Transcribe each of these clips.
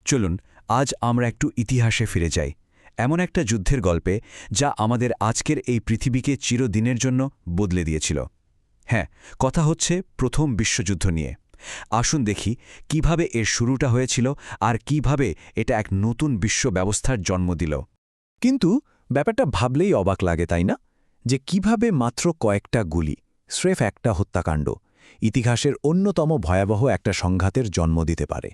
চলুন আজ আমরা একটু ইতিহাসে ফিরে যাই, এমন একটা যুদ্ধের গল্পে যা আমাদের আজকের এই পৃথিবীকে চিরদিনের জন্য বদলে দিয়েছিল। হ্যাঁ, কথা হচ্ছে প্রথম বিশ্বযুদ্ধ নিয়ে। আসুন দেখি কিভাবে এর শুরুটা হয়েছিল আর কিভাবে এটা এক নতুন বিশ্ব ব্যবস্থার জন্ম দিল। কিন্তু ব্যাপারটা ভাবলেই অবাক লাগে, তাই না? যে কিভাবে মাত্র কয়েকটা গুলি, স্রেফ একটা হত্যাকাণ্ড, ইতিহাসের অন্যতম ভয়াবহ একটা সংঘাতের জন্ম দিতে পারে।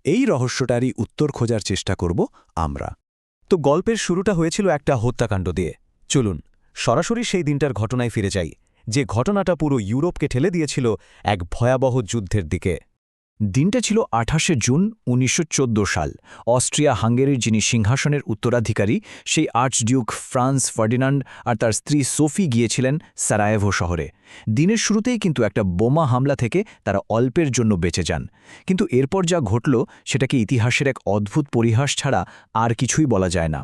এই রহস্যটারই উত্তর খোঁজার চেষ্টা করব আমরা। তো গল্পের শুরুটা হয়েছিল একটা হত্যাকাণ্ড দিয়ে। চলুন সরাসরি সেই দিনটার ঘটনায় ফিরে যাই, যে ঘটনাটা পুরো ইউরোপকে ঠেলে দিয়েছিল এক ভয়াবহ যুদ্ধের দিকে। দিনটা ছিল 28শে জুন 1914 সাল। অস্ট্রিয়া হাঙ্গেরির যিনি সিংহাসনের উত্তরাধিকারী, সেই আর্চডিউক ফ্রান্স ফার্ডিনান্ড আর তার স্ত্রী সোফি গিয়েছিলেন সারায়েভো শহরে। দিনের শুরুতেই কিন্তু একটা বোমা হামলা থেকে তারা অল্পের জন্য বেঁচে যান। কিন্তু এরপর যা ঘটল সেটাকে ইতিহাসের এক অদ্ভুত পরিহাস ছাড়া আর কিছুই বলা যায় না।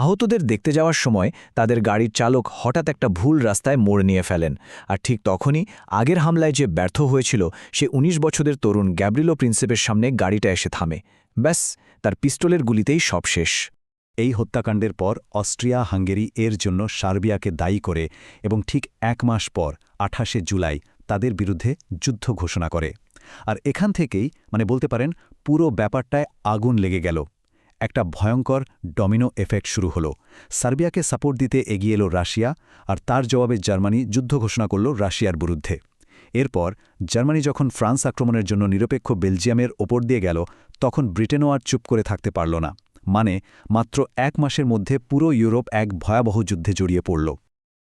আহতদের দেখতে যাওয়ার সময় তাদের গাড়ির চালক হঠাৎ একটা ভুল রাস্তায় মোড় নিয়ে ফেলেন, আর ঠিক তখনই আগের হামলায় যে ব্যর্থ হয়েছিল সে 19 বছরের তরুণ গ্যাব্রিলো প্রিন্সেপের সামনে গাড়িটা এসে থামে। ব্যাস, তার পিস্তলের গুলিতেই সব শেষ। এই হত্যাকাণ্ডের পর অস্ট্রিয়া হাঙ্গেরি এর জন্য সার্বিয়াকে দায়ী করে এবং ঠিক 1 মাস পর 28শে জুলাই তাদের বিরুদ্ধে যুদ্ধ ঘোষণা করে। আর এখান থেকেই বলতে পারেন পুরো ব্যাপারটায় আগুন লেগে গেল। একটা ভয়ঙ্কর ডমিনো এফেক্ট শুরু হলো। সার্বিয়াকে সাপোর্ট দিতে এগিয়ে এলো রাশিয়া, আর তার জবাবে জার্মানি যুদ্ধ ঘোষণা করল রাশিয়ার বিরুদ্ধে। এরপর জার্মানি যখন ফ্রান্স আক্রমণের জন্য নিরপেক্ষ বেলজিয়ামের ওপর দিয়ে গেল, তখন ব্রিটেনও আর চুপ করে থাকতে পারল না। মাত্র 1 মাসের মধ্যে পুরো ইউরোপ এক ভয়াবহ যুদ্ধে জড়িয়ে পড়ল।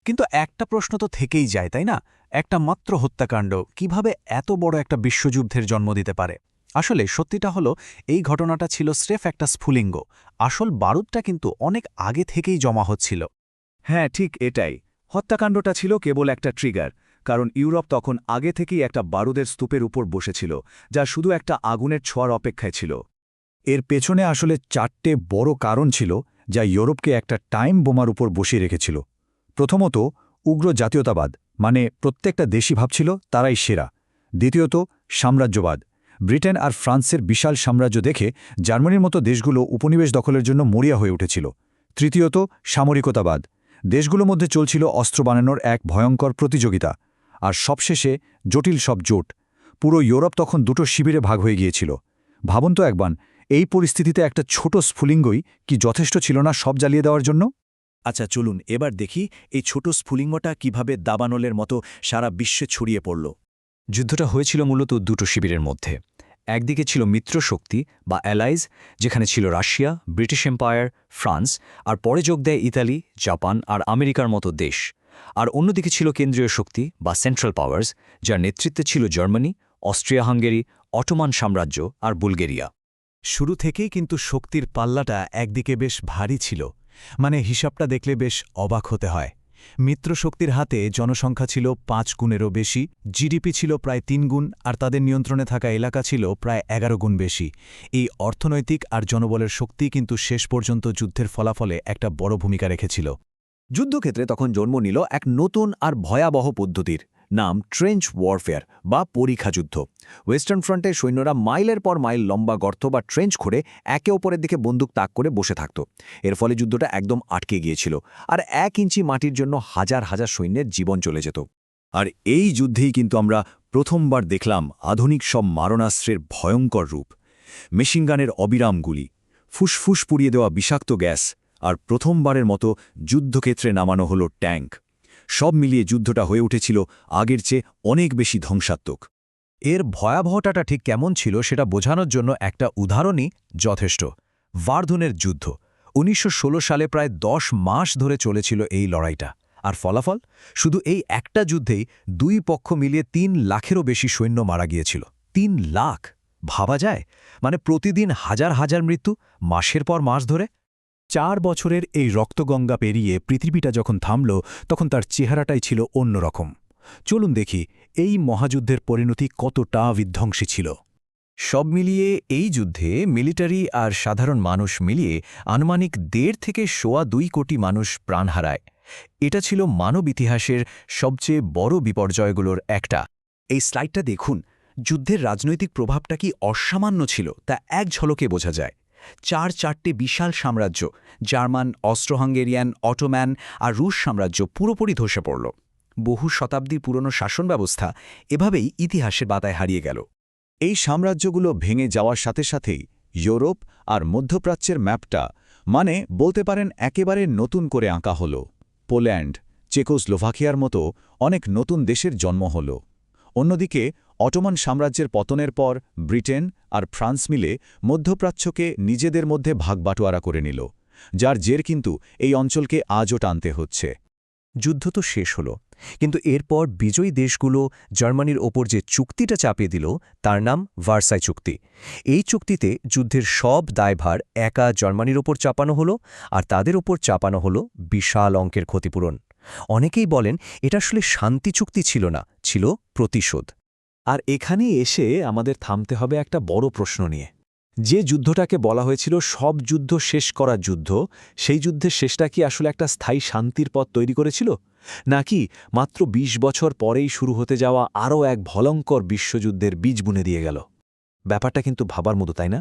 কিন্তু একটা প্রশ্ন তো থেকেই যায়, তাই না? একটা মাত্র হত্যাকাণ্ড কিভাবে এত বড় একটা বিশ্বযুদ্ধের জন্ম দিতে পারে? আসলে সত্যিটা হলো, এই ঘটনাটা ছিল স্রেফ একটা স্ফুলিঙ্গ। আসল বারুদটা কিন্তু অনেক আগে থেকেই জমা হচ্ছিল। হ্যাঁ, ঠিক এটাই। হত্যাকাণ্ডটা ছিল কেবল একটা ট্রিগার, কারণ ইউরোপ তখন আগে থেকেই একটা বারুদের স্তূপের উপর বসেছিল, যা শুধু একটা আগুনের ছোঁয়ার অপেক্ষায় ছিল। এর পেছনে আসলে 4টে বড় কারণ ছিল যা ইউরোপকে একটা টাইম বোমার উপর বসিয়ে রেখেছিল। প্রথমত, উগ্র জাতীয়তাবাদ, প্রত্যেকটা দেশই ভাবছিল তারাই সেরা। দ্বিতীয়ত, সাম্রাজ্যবাদ। ব্রিটেন আর ফ্রান্সের বিশাল সাম্রাজ্য দেখে জার্মানির মতো দেশগুলো উপনিবেশ দখলের জন্য মরিয়া হয়ে উঠেছিল। তৃতীয়ত, সামরিকতাবাদ। দেশগুলোর মধ্যে চলছিল অস্ত্র বানানোর এক ভয়ঙ্কর প্রতিযোগিতা। আর সবশেষে জটিল সব জোট। পুরো ইউরোপ তখন দুটো শিবিরে ভাগ হয়ে গিয়েছিল। ভাবুন তো একবার, এই পরিস্থিতিতে একটা ছোট স্ফুলিঙ্গই কি যথেষ্ট ছিল না সব জ্বালিয়ে দেওয়ার জন্য? আচ্ছা চলুন এবার দেখি এই ছোট স্ফুলিঙ্গটা কিভাবে দাবানলের মতো সারা বিশ্বে ছড়িয়ে পড়ল। যুদ্ধটা হয়েছিল মূলত দুটো শিবিরের মধ্যে। একদিকে ছিল মিত্রশক্তি বা অ্যালাইজ, যেখানে ছিল রাশিয়া, ব্রিটিশ এম্পায়ার, ফ্রান্স, আর পরে যোগ দেয় ইতালি, জাপান আর আমেরিকার মতো দেশ। আর অন্যদিকে ছিল কেন্দ্রীয় শক্তি বা সেন্ট্রাল পাওয়ার্স, যার নেতৃত্বে ছিল জার্মানি, অস্ট্রিয়া হাঙ্গেরি, অটোমান সাম্রাজ্য আর বুলগেরিয়া। শুরু থেকেই কিন্তু শক্তির পাল্লাটা একদিকে বেশ ভারী ছিল। হিসাবটা দেখলে বেশ অবাক হতে হয়। মিত্রশক্তির হাতে জনসংখ্যা ছিল 5 গুণেরও বেশি, জিডিপি ছিল প্রায় 3 গুণ, আর তাদের নিয়ন্ত্রণে থাকা এলাকা ছিল প্রায় 11 গুণ বেশি। এই অর্থনৈতিক আর জনবলের শক্তি কিন্তু শেষ পর্যন্ত যুদ্ধের ফলাফলে একটা বড় ভূমিকা রেখেছিল। যুদ্ধক্ষেত্রে তখন জন্ম নিল এক নতুন আর ভয়াবহ পদ্ধতির নাম ট্রেঞ্চ ওয়ারফেয়ার বা পরিখা যুদ্ধ। ওয়েস্টার্ন ফ্রন্টের সৈন্যরা মাইলের পর মাইল লম্বা গর্ত বা ট্রেঞ্চ খুঁড়ে একে অপরের দিকে বন্দুক তাক করে বসে থাকত। এর ফলে যুদ্ধটা একদম আটকে গিয়েছিল, আর 1 ইঞ্চি মাটির জন্য হাজার হাজার সৈন্যের জীবন চলে যেত। আর এই যুদ্ধেই কিন্তু আমরা প্রথমবার দেখলাম আধুনিক সব মারণাস্ত্রের ভয়ঙ্কর রূপ। মেশিনগানের অবিরাম গুলি, ফুসফুস পুড়িয়ে দেওয়া বিষাক্ত গ্যাস, আর প্রথমবারের মতো যুদ্ধক্ষেত্রে নামানো হলো ট্যাঙ্ক। সব মিলিয়ে যুদ্ধটা হয়ে উঠেছিল আগের চেয়ে অনেক বেশি ধ্বংসাত্মক। এর ভয়াবহতাটা ঠিক কেমন ছিল সেটা বোঝানোর জন্য একটা উদাহরণই যথেষ্ট। ভার্ধুনের যুদ্ধ 1916 সালে প্রায় 10 মাস ধরে চলেছিল এই লড়াইটা। আর ফলাফল, শুধু এই একটা যুদ্ধেই 2 পক্ষ মিলিয়ে 3 লাখেরও বেশি সৈন্য মারা গিয়েছিল। 3 লাখ! ভাবা যায়? প্রতিদিন হাজার হাজার মৃত্যু, মাসের পর মাস ধরে। 4 বছরের এই রক্তগঙ্গা পেরিয়ে পৃথিবীটা যখন থামল, তখন তার চেহারাটাই ছিল অন্যরকম। চলুন দেখি এই মহাযুদ্ধের পরিণতি কতটা বিধ্বংসী ছিল। সব মিলিয়ে এই যুদ্ধে মিলিটারি আর সাধারণ মানুষ মিলিয়ে আনুমানিক 1.5 থেকে 2.25 কোটি মানুষ প্রাণ হারায়। এটা ছিল মানব ইতিহাসের সবচেয়ে বড় বিপর্যয়গুলোর একটা। এই স্লাইডটা দেখুন, যুদ্ধের রাজনৈতিক প্রভাবটা কি অসামান্য ছিল তা এক ঝলকে বোঝা যায়। চারটে বিশাল সাম্রাজ্য, জার্মান, অস্ট্রো হাঙ্গেরিয়ান, অটোম্যান আর রুশ সাম্রাজ্য পুরোপুরি ধসে পড়ল। বহু শতাব্দী পুরনো শাসন ব্যবস্থা এভাবেই ইতিহাসের বাতায় হারিয়ে গেল। এই সাম্রাজ্যগুলো ভেঙে যাওয়ার সাথে সাথেই ইউরোপ আর মধ্যপ্রাচ্যের ম্যাপটা মানে বলতে পারেন একেবারে নতুন করে আঁকা হল। পোল্যান্ড, চেকোস্লোভাকিয়ার মতো অনেক নতুন দেশের জন্ম হল। অন্যদিকে অটোমান সাম্রাজ্যের পতনের পর ব্রিটেন আর ফ্রান্স মিলে মধ্যপ্রাচ্যকে নিজেদের মধ্যে ভাগবাটোয়ারা করে নিল, যার জের কিন্তু এই অঞ্চলকে আজও টানতে হচ্ছে। যুদ্ধ তো শেষ হলো, কিন্তু এরপর বিজয়ী দেশগুলো জার্মানির ওপর যে চুক্তিটা চাপিয়ে দিল তার নাম ভার্সাই চুক্তি। এই চুক্তিতে যুদ্ধের সব দায়ভার একা জার্মানির ওপর চাপানো হলো, আর তাদের ওপর চাপানো হলো বিশাল অঙ্কের ক্ষতিপূরণ। অনেকেই বলেন এটা আসলে শান্তি চুক্তি ছিল না, ছিল প্রতিশোধ। আর এখানেই এসে আমাদের থামতে হবে একটা বড় প্রশ্ন নিয়ে। যে যুদ্ধটাকে বলা হয়েছিল সব যুদ্ধ শেষ করার যুদ্ধ, সেই যুদ্ধের শেষটা কি আসলে একটা স্থায়ী শান্তির পথ তৈরি করেছিল, নাকি মাত্র ২০ বছর পরেই শুরু হতে যাওয়া আরও এক ভয়ঙ্কর বিশ্বযুদ্ধের বীজ বুনে দিয়ে গেল? ব্যাপারটা কিন্তু ভাবার মতো, তাই না?